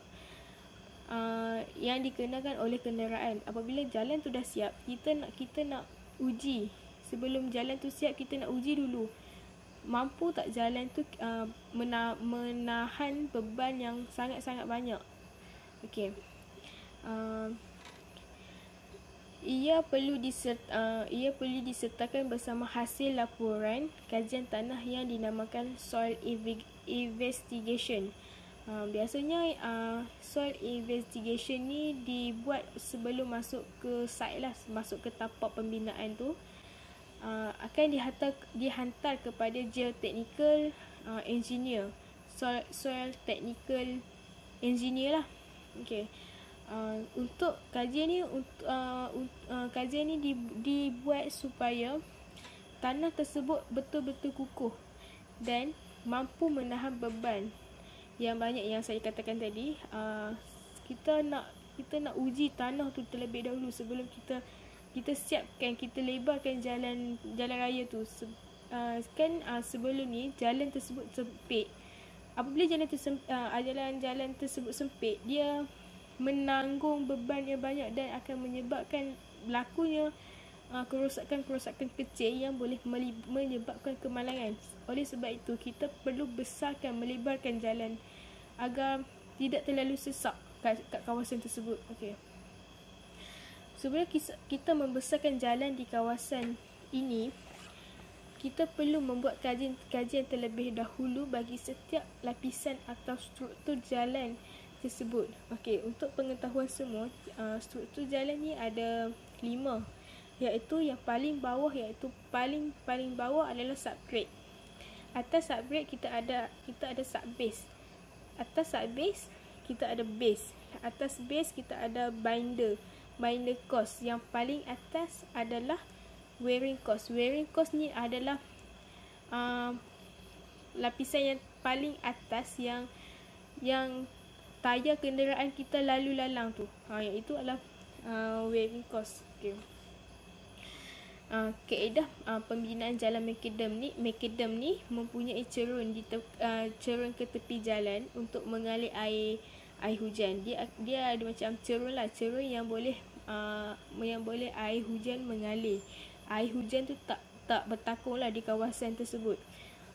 yang dikenakan oleh kenderaan. Apabila jalan tu dah siap, kita nak uji. Sebelum jalan tu siap, kita nak uji dulu. Mampu tak jalan tu menahan beban yang sangat-sangat banyak. Okey. ia perlu disertakan bersama hasil laporan kajian tanah yang dinamakan soil investigation. Biasanya soil investigation ni dibuat sebelum masuk ke site lah, masuk ke tapak pembinaan tu. Akan dihantar kepada geotechnical engineer, soil technical engineer lah. Okay. Untuk kajian ni dibuat supaya tanah tersebut betul-betul kukuh dan mampu menahan beban yang banyak yang saya katakan tadi. Kita nak uji tanah tu terlebih dahulu sebelum kita siapkan, kita lebarkan jalan raya tu. Sebelum ni jalan tersebut sempit. Apabila jalan tersebut sempit, dia menanggung beban yang banyak dan akan menyebabkan berlakunya kerosakan kecil yang boleh menyebabkan kemalangan. Oleh sebab itu, kita perlu besarkan, melebarkan jalan agar tidak terlalu sesak kat kawasan tersebut. Okey. Sebelum kita membesarkan jalan di kawasan ini, kita perlu membuat kajian terlebih dahulu bagi setiap lapisan atau struktur jalan tersebut. Okey, untuk pengetahuan semua, struktur jalan ni ada 5, iaitu yang paling bawah, iaitu paling bawah adalah subgrade. Atas subgrade kita ada subbase. Atas subbase kita ada base. Atas base kita ada binder course. Yang paling atas adalah wearing course. Wearing course ni adalah lapisan yang paling atas yang tayar kenderaan kita lalu lalang tu. Iaitu adalah wearing course. Okay. Kaedah pembinaan jalan makadam ni mempunyai cerun ke tepi jalan untuk mengalir air hujan. Dia ada macam cerun lah, cerun yang boleh air hujan mengalir. Air hujan tu tak bertakung lah di kawasan tersebut.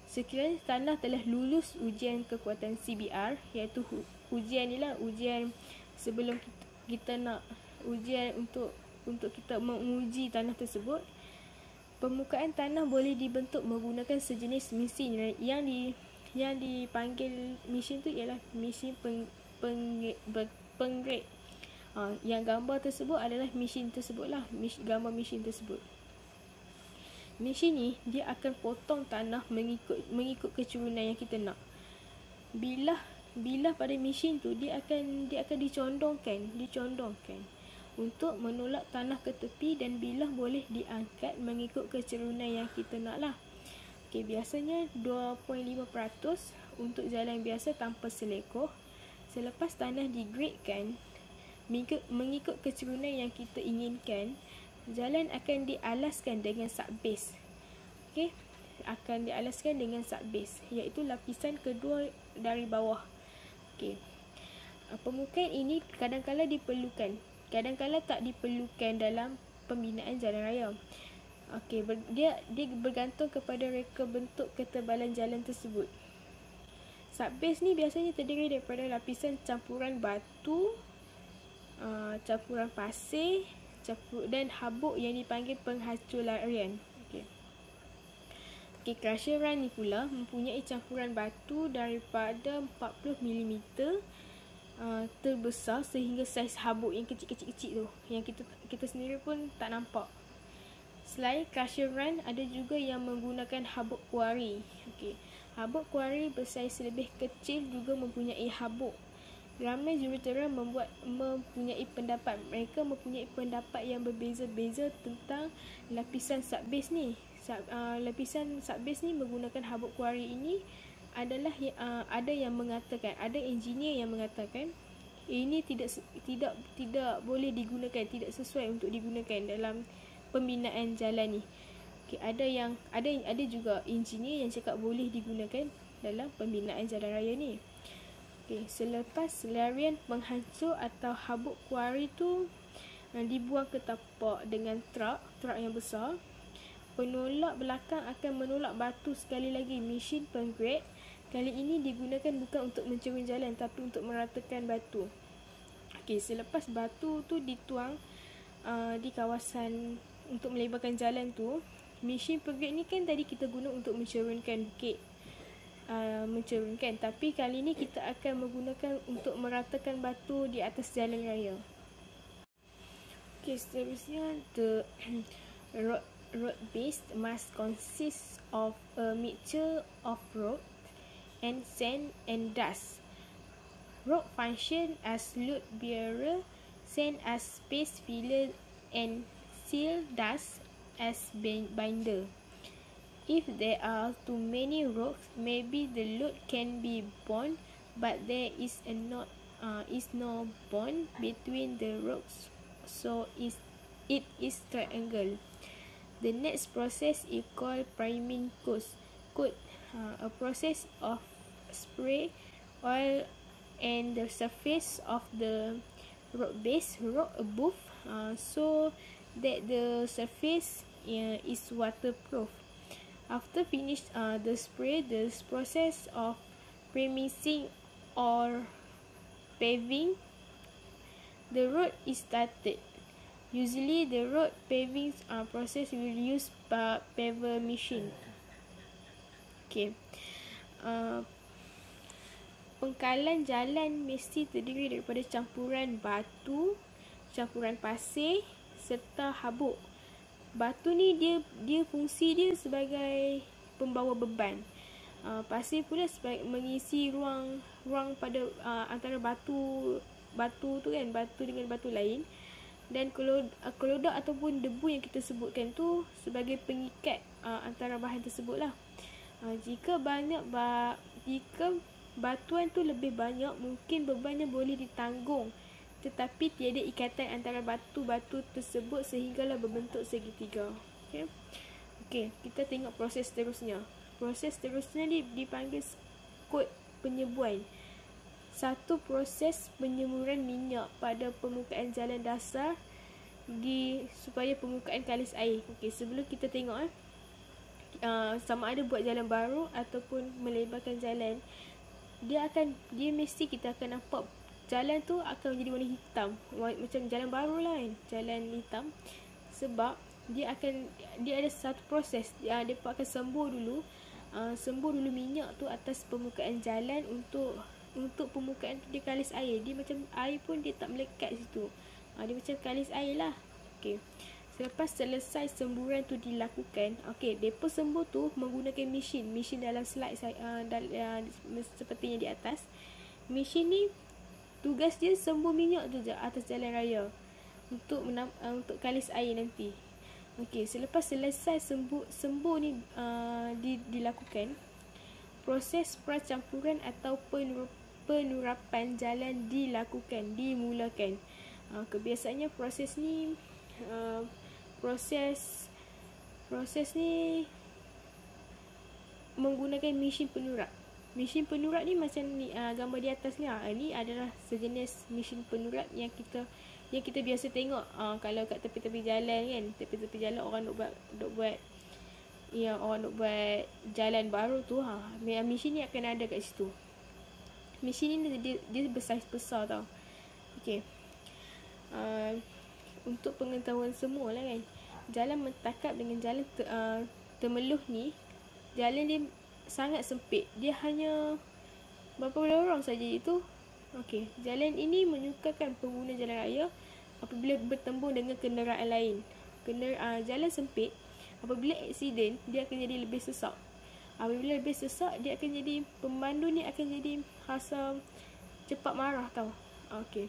Sekiranya tanah telah lulus ujian kekuatan CBR, iaitu ujian ni lah, ujian sebelum kita nak ujian untuk kita menguji tanah tersebut. Permukaan tanah boleh dibentuk menggunakan sejenis mesin yang dipanggil mesin tu ialah mesin penggrade. Yang gambar tersebut adalah mesin tersebut lah, gambar mesin tersebut. Mesin ni dia akan potong tanah mengikut kecurunan yang kita nak. Bilah pada mesin tu dia akan dicondongkan untuk menolak tanah ke tepi, dan bilah boleh diangkat mengikut kecurunan yang kita nak lah. Okay, biasanya 2.5% untuk jalan biasa tanpa selekoh. Selepas tanah digradekan mengikut kecurunan yang kita inginkan, jalan akan dialaskan dengan subbase. Okey, akan dialaskan dengan subbase, iaitu lapisan kedua dari bawah. Okey. Permukaan ini kadang-kala diperlukan, kadang-kala tak diperlukan dalam pembinaan jalan raya. Okey, dia bergantung kepada reka bentuk ketebalan jalan tersebut. Subbase ni biasanya terdiri daripada lapisan campuran batu, campuran pasir, dan habuk yang dipanggil penghancur larian. Okey, crusher run ni pula mempunyai campuran batu daripada 40 mm terbesar sehingga saiz habuk yang kecil-kecil tu, yang kita sendiri pun tak nampak. Selain crusher run, ada juga yang menggunakan habuk kuari. Okey, habuk kuari bersaiz lebih kecil juga mempunyai habuk. Ramai jurutera mempunyai pendapat. Mereka mempunyai pendapat yang berbeza-beza tentang lapisan subbase ni. Lapisan subbase ni menggunakan habuk kuari ini adalah ada yang mengatakan, ada engineer yang mengatakan ini tidak boleh digunakan, tidak sesuai untuk digunakan dalam pembinaan jalan ni. Okay, ada juga engineer yang cakap boleh digunakan dalam pembinaan jalan raya ni. Okay, selepas larian penghancur atau habuk kuari tu dibuang ke tapak dengan truk yang besar, penolak belakang akan menolak batu sekali lagi. Mesin penggrade kali ini digunakan bukan untuk mencurun jalan tapi untuk meratakan batu. Okey, selepas batu tu dituang di kawasan untuk melebarkan jalan tu, mesin pergerakan ni kan tadi kita guna untuk mencerunkan bukit, tapi kali ni kita akan menggunakan untuk meratakan batu di atas jalan raya. Okay, seterusnya the road base must consist of a mixture of rock and sand and dust. Rock function as load bearer, sand as space filler, and seal dust as binder. If there are too many rocks, maybe the load can be borne, but there is no bond between the rocks, so it is triangle. The next process is called priming coat, a process of spray oil and the surface of the rock base, rock above, so that the surface is waterproof. After finish the spray, the process of premising or paving the road is started. Usually the road paving process will use paver machine. Okay. Pengkalan jalan mesti terdiri daripada campuran batu, campuran pasir serta habuk. Batu ni dia fungsi dia sebagai pembawa beban. Pasir pula sebagai mengisi ruang pada antara batu tu kan, batu dengan batu lain. Dan kelodak ataupun debu yang kita sebutkan tu sebagai pengikat antara bahan tersebut lah. Jika batuan tu lebih banyak, mungkin bebannya boleh ditanggung, tetapi tiada ikatan antara batu-batu tersebut sehinggalah berbentuk segitiga. Okey, kita tengok proses seterusnya. Proses seterusnya dipanggil kod penyebuan. Satu proses penyemuran minyak pada permukaan jalan dasar supaya permukaan kalis air. Okey, sebelum kita tengok sama ada buat jalan baru ataupun melebarkan jalan, dia mesti kita akan nampak jalan tu akan menjadi warna hitam, macam jalan baru lah kan, jalan hitam, sebab dia ada satu proses. Dia akan sembur dulu minyak tu atas permukaan jalan untuk permukaan tu dia kalis air. Dia macam air pun dia tak melekat situ, dia macam kalis air lah. Okay. Selepas selesai semburan tu dilakukan, depa sembur tu menggunakan mesin dalam slide seperti yang di atas. Mesin ni tugas dia sembur minyak tu je atas jalan raya untuk kalis air nanti. Okey, selepas selesai sembur ni dilakukan, proses pracampuran atau penurapan jalan dimulakan. Kebiasaannya proses ni menggunakan mesin penurap. Mesin penurap ni macam ni, gambar di atas ni. Ni adalah sejenis mesin penurap yang kita biasa tengok kalau kat tepi-tepi jalan kan. Tepi-tepi jalan orang nak buat jalan baru tu, mesin ni akan ada kat situ. Mesin ni dia besar tau. Okey. Untuk pengetahuan semua lah kan, jalan mentakap dengan jalan temeluh ni, jalan dia sangat sempit. Dia hanya berapa lorong saja itu. Okey, jalan ini menyukarkan pengguna jalan raya apabila bertembung dengan kenderaan lain. Jalan sempit, apabila aksiden dia akan jadi lebih sesak. Apabila lebih sesak, dia akan jadi, pemandu ni akan jadi rasa cepat marah tau. Okey.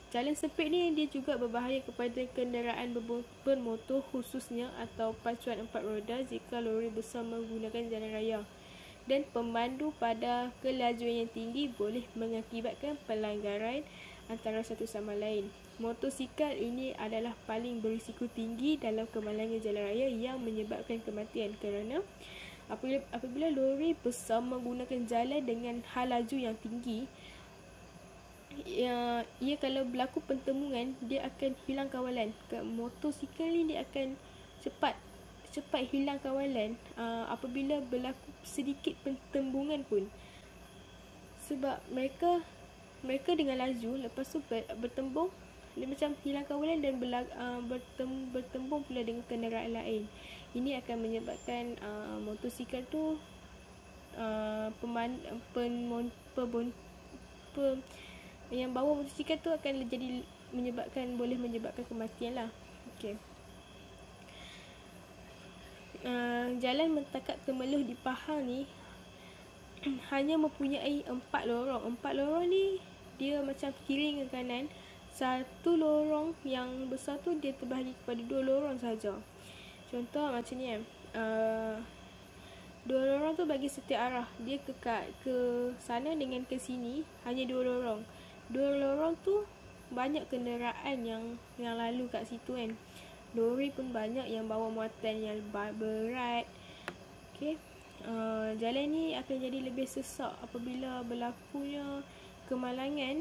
Jalan sempit ni dia juga berbahaya kepada kenderaan bermotor khususnya atau pacuan 4 roda jika lori besar menggunakan jalan raya. Dan pemandu pada kelajuan yang tinggi boleh mengakibatkan pelanggaran antara satu sama lain. Motosikal ini adalah paling berisiko tinggi dalam kemalangan jalan raya yang menyebabkan kematian kerana apabila lori besar menggunakan jalan dengan hal laju yang tinggi, ia kalau berlaku pertemuan, dia akan hilang kawalan. Motosikal ni dia akan cepat hilang kawalan apabila berlaku sedikit pertembungan pun, sebab mereka dengan laju, lepas tu bertembung, dia macam hilang kawalan dan bertembung pula dengan kenderaan lain. Ini akan menyebabkan motosikal tu yang bawa motosikal tu akan jadi boleh menyebabkan kematian lah. Okay. Jalan Mentakat Temeloh di Pahang ni hanya mempunyai 4 lorong. 4 lorong ni dia macam kiri ke kanan. Satu lorong yang besar tu dia terbahagi kepada 2 lorong saja. Contoh macam ni kan. 2 lorong tu bagi setiap arah. Dia ke sana dengan ke sini hanya 2 lorong. 2 lorong tu banyak kenderaan yang lalu kat situ kan. Lori pun banyak yang bawa muatan yang berat. Okay. Jalan ni akan jadi lebih sesak apabila berlakunya kemalangan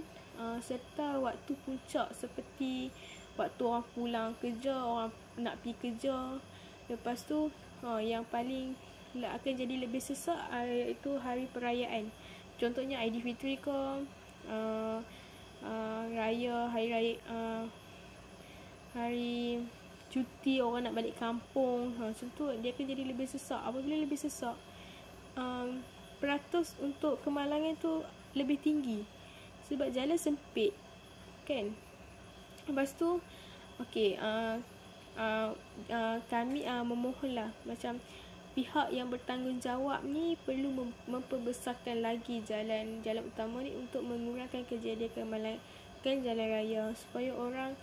serta waktu puncak seperti waktu orang pulang kerja, orang nak pergi kerja. Lepas tu yang paling akan jadi lebih sesak iaitu hari perayaan. Contohnya Aidilfitri ke hari cuti orang nak balik kampung. Macam tu dia akan jadi lebih sesak. Apabila lebih sesak, peratus untuk kemalangan tu lebih tinggi sebab jalan sempit kan. Lepas tu kami memohonlah macam pihak yang bertanggungjawab ni perlu memperbesarkan lagi jalan utama ni untuk mengurangkan kejadian kemalangan jalan raya supaya orang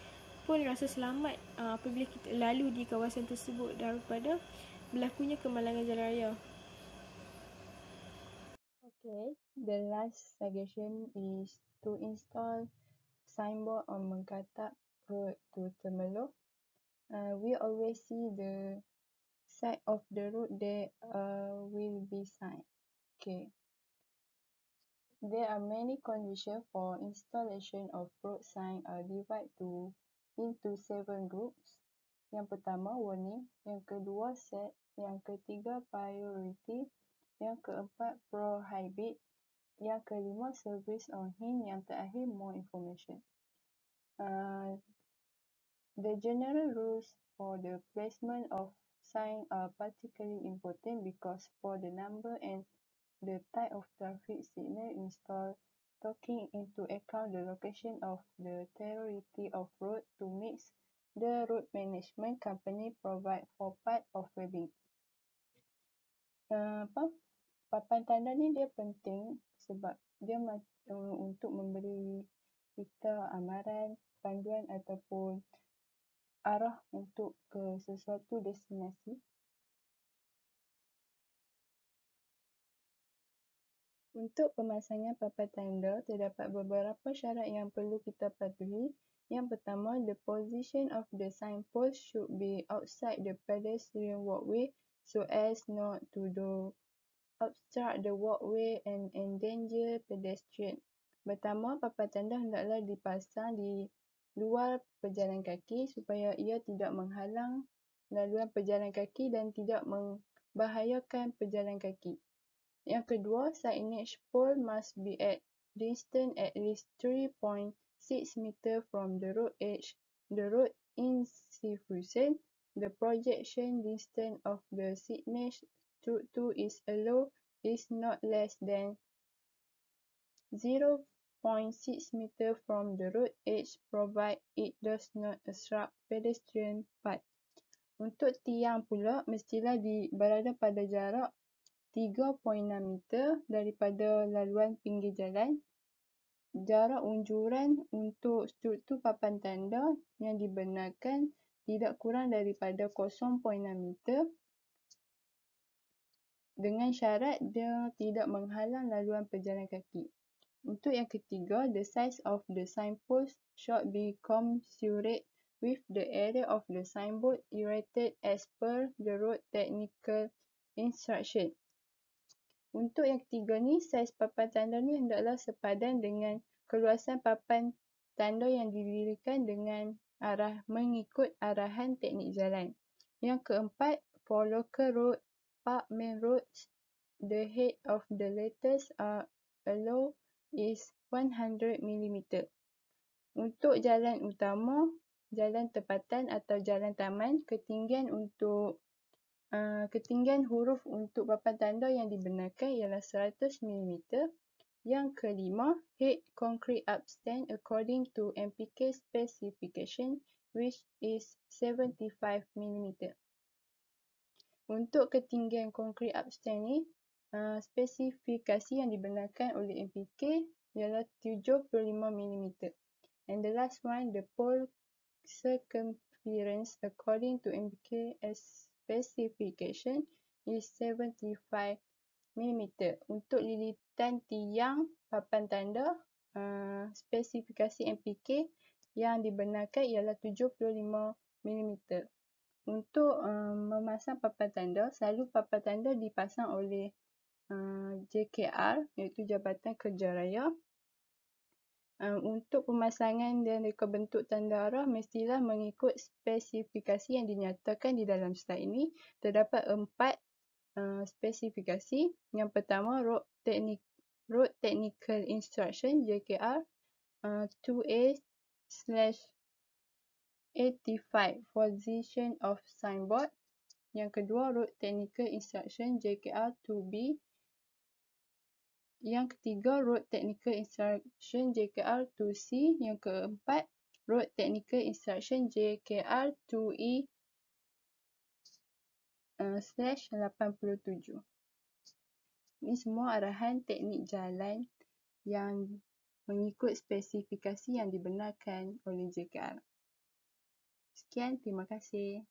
pun rasa selamat apabila kita lalu di kawasan tersebut daripada berlakunya kemalangan jalan raya. Okay, the last suggestion is to install signboard on Mengkatak Road to Temeloh. We always see the side of the road there will be sign. Okay. There are many conditions for installation of road sign divided into 7 groups. Yang pertama warning, yang kedua set, yang ketiga priority, yang keempat prohibit, yang kelima service on hint, yang terakhir more information. The general rules for the placement of sign are particularly important because for the number and the type of traffic signal installed, taking into account the location of the priority of road to make the road management company provide for part of webbing. Papan tanda ni dia penting sebab dia untuk memberi kita amaran, panduan ataupun arah untuk ke sesuatu destinasi. Untuk pemasangan papan tanda, terdapat beberapa syarat yang perlu kita patuhi. Yang pertama, the position of the signpost should be outside the pedestrian walkway so as not to obstruct the walkway and endanger pedestrian. Pertama, papan tanda hendaklah dipasang di luar pejalan kaki supaya ia tidak menghalang laluan pejalan kaki dan tidak membahayakan pejalan kaki. Yang kedua, signage pole must be at distance at least 3.6 meter from the road edge. The road in Sifusen, the projection distance of the signage to is allowed is not less than 0.6 meter from the road edge provided it does not obstruct pedestrian path. Untuk tiang pula mestilah berada pada jarak 3.6 meter daripada laluan pinggir jalan. Jarak unjuran untuk struktur papan tanda yang dibenarkan tidak kurang daripada 0.6 meter dengan syarat dia tidak menghalang laluan pejalan kaki. Untuk yang ketiga, the size of the signpost should be commensurate with the area of the signboard erected as per the road technical instruction. Untuk yang ketiga ni, saiz papan tanda ni hendaklah sepadan dengan keluasan papan tanda yang didirikan dengan mengikut arahan teknik jalan. Yang keempat, for local road, park main roads, the height of the letters are allowed is 100 mm. Untuk jalan utama, jalan tempatan atau jalan taman, ketinggian huruf untuk papan tanda yang dibenarkan ialah 100 mm. Yang kelima, head concrete upstand according to MPK specification, which is 75 mm. Untuk ketinggian konkrit upstand ni, spesifikasi yang dibenarkan oleh MPK ialah 75 mm. And the last one, the pole circumference according to MPK specification is 75 mm. Untuk lilitan tiang papan tanda, spesifikasi MPK yang dibenarkan ialah 75 mm. Untuk memasang papan tanda, selalu papan tanda dipasang oleh JKR, iaitu Jabatan Kerja Raya. Untuk pemasangan dan reka bentuk tanda arah mestilah mengikut spesifikasi yang dinyatakan di dalam slide ini. Terdapat 4 spesifikasi. Yang pertama, Road Technical Instruction JKR 2A/85 Position of Signboard. Yang kedua, Road Technical Instruction JKR 2B. Yang ketiga, Road Technical Instruction JKR 2C. Yang keempat, Road Technical Instruction JKR 2E/87. Ini semua arahan teknik jalan yang mengikut spesifikasi yang dibenarkan oleh JKR. Sekian, terima kasih.